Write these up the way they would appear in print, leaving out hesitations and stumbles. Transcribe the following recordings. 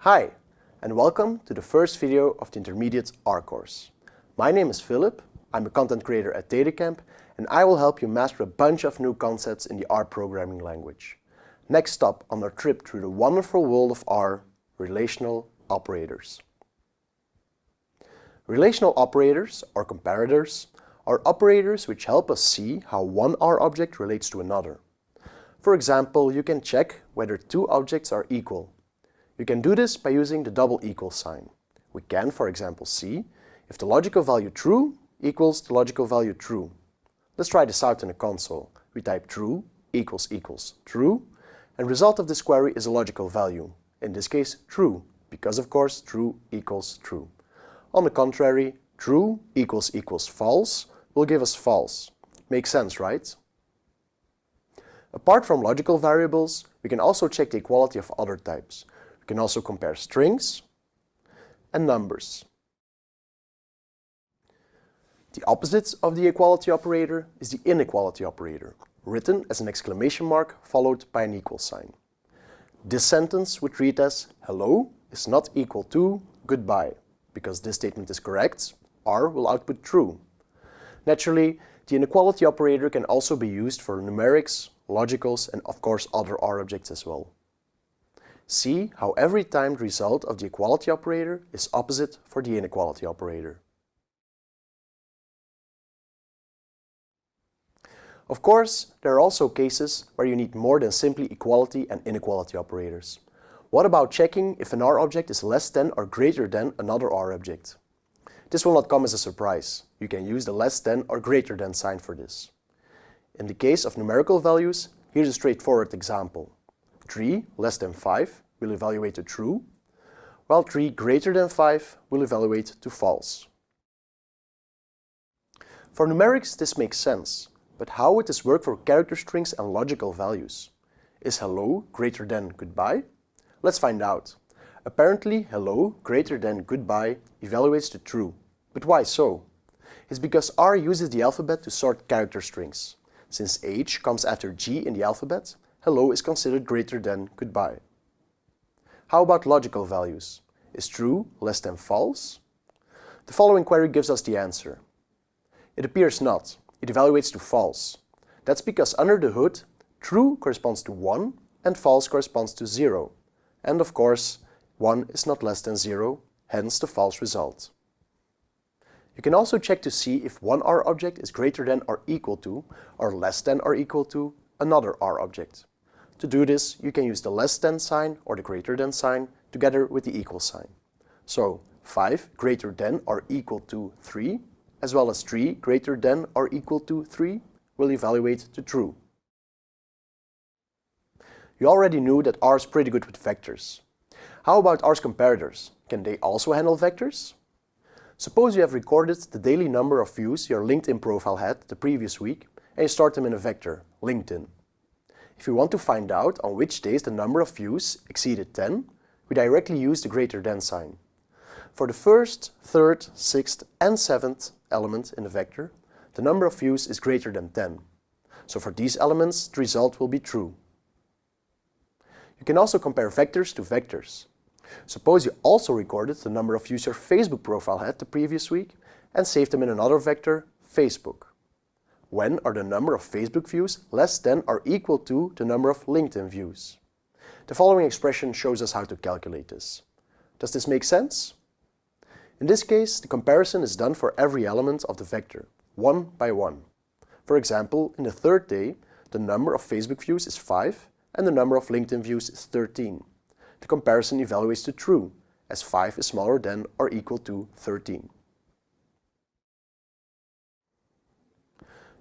Hi, and welcome to the first video of the Intermediate R course. My name is Philip, I'm a content creator at DataCamp, and I will help you master a bunch of new concepts in the R programming language. Next stop on our trip through the wonderful world of R, relational operators. Relational operators, or comparators, are operators which help us see how one R object relates to another. For example, you can check whether two objects are equal. You can do this by using the double equal sign. We can, for example, see if the logical value true equals the logical value true. Let's try this out in the console. We type true equals true, and result of this query is a logical value. In this case, true, because of course true equals true. On the contrary, true equals false will give us false. Makes sense, right? Apart from logical variables, we can also check the equality of other types. We can also compare strings and numbers. The opposite of the equality operator is the inequality operator, written as an exclamation mark followed by an equal sign. This sentence would read as hello is not equal to goodbye. Because this statement is correct, R will output true. Naturally, the inequality operator can also be used for numerics, logicals, and of course other R objects as well. See how every time the result of the equality operator is opposite for the inequality operator. Of course, there are also cases where you need more than simply equality and inequality operators. What about checking if an R object is less than or greater than another R object? This will not come as a surprise. You can use the less than or greater than sign for this. In the case of numerical values, here's a straightforward example. 3 less than 5 will evaluate to true, while 3 greater than 5 will evaluate to false. For numerics, this makes sense, but how would this work for character strings and logical values? Is hello greater than goodbye? Let's find out. Apparently, hello greater than goodbye evaluates to true. But why so? It's because R uses the alphabet to sort character strings. Since H comes after G in the alphabet, hello is considered greater than goodbye. How about logical values? Is true less than false? The following query gives us the answer. It appears not. It evaluates to false. That's because under the hood, true corresponds to 1 and false corresponds to 0. And of course, 1 is not less than 0, hence the false result. You can also check to see if one R object is greater than or equal to, or less than or equal to, another R object. To do this, you can use the less than sign or the greater than sign together with the equal sign. So 5 greater than or equal to 3, as well as 3 greater than or equal to 3 will evaluate to true. You already knew that R is pretty good with vectors. How about R's comparators? Can they also handle vectors? Suppose you have recorded the daily number of views your LinkedIn profile had the previous week and you start them in a vector, LinkedIn. If you want to find out on which days the number of views exceeded 10, we directly use the greater than sign. For the first, third, sixth, and seventh element in the vector, the number of views is greater than 10. So for these elements, the result will be true. You can also compare vectors to vectors. Suppose you also recorded the number of views your Facebook profile had the previous week and saved them in another vector, Facebook. When are the number of Facebook views less than or equal to the number of LinkedIn views? The following expression shows us how to calculate this. Does this make sense? In this case, the comparison is done for every element of the vector, one by one. For example, in the third day, the number of Facebook views is 5 and the number of LinkedIn views is 13. The comparison evaluates to true, as 5 is smaller than or equal to 13.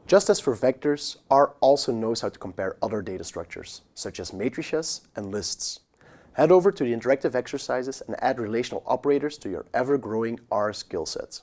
Just as for vectors, R also knows how to compare other data structures, such as matrices and lists. Head over to the interactive exercises and add relational operators to your ever-growing R skill set.